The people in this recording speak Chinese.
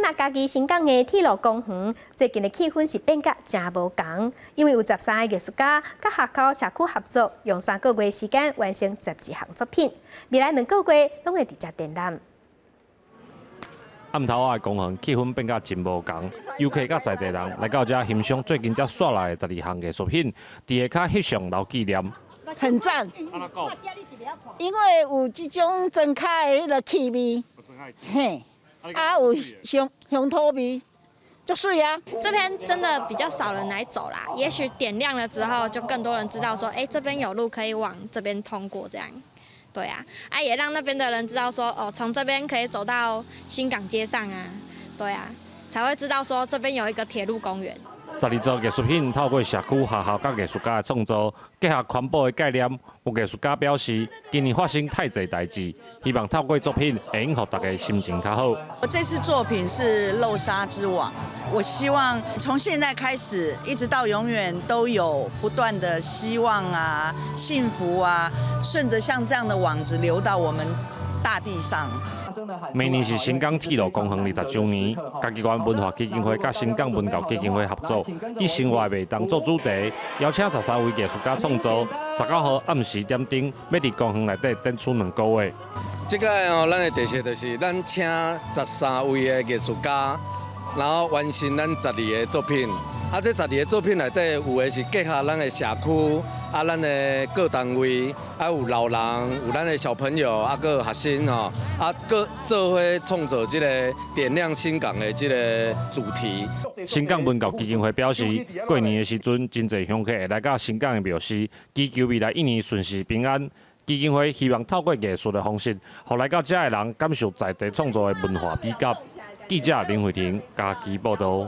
那家己新港的铁路公园，最近的气氛是变甲真无同，因为有13个艺术家甲学校社区合作，用3个月时间完成12项作品，未来2个月拢会直接展览。暗头仔的公园气氛变甲真无同，游客甲在地人来到这欣赏最近才刷来的12项艺术品，伫下骹翕相留纪念。很赞，因为有这种真开的迄个气味，嘿，有乡土味，就水啊。这边真的比较少人来走啦，也许点亮了之后，就更多人知道说，这边有路可以往这边通过这样。对啊，也让那边的人知道说，从这边可以走到新港街上啊，对啊，才会知道说这边有一个铁路公园。12组艺术品透过社区学校甲艺术家的创作，结合环保的概念。有艺术家表示，今年发生太侪代志，希望透过作品会引互大家心情较好。我这次作品是漏沙之网，我希望从现在开始一直到永远都有不断的希望啊、幸福啊，顺着像这样的网子流到我们大地上。明年是新港铁路公园20周年，嘉义县文化基金会甲新港文教基金会合作，以生活味当作主题，邀请13位艺术家创作。19号暗时点钟，要伫公园内底展出2个月。这个咱的特色就是咱请13位的艺术家，然后完成咱12个作品。这12个作品内底有的是结合咱的社区，咱的各单位，有老人，有咱的小朋友，个有学生吼，各做伙创造这个点亮新港的这个主题。新港文教基金会表示，过年的时阵，真侪乡客会来到新港的庙寺，祈求未来1年顺时平安。基金会希望透过艺术的方式，让来到这的人感受在地创作的文化美感。记者林慧婷，嘉义报道。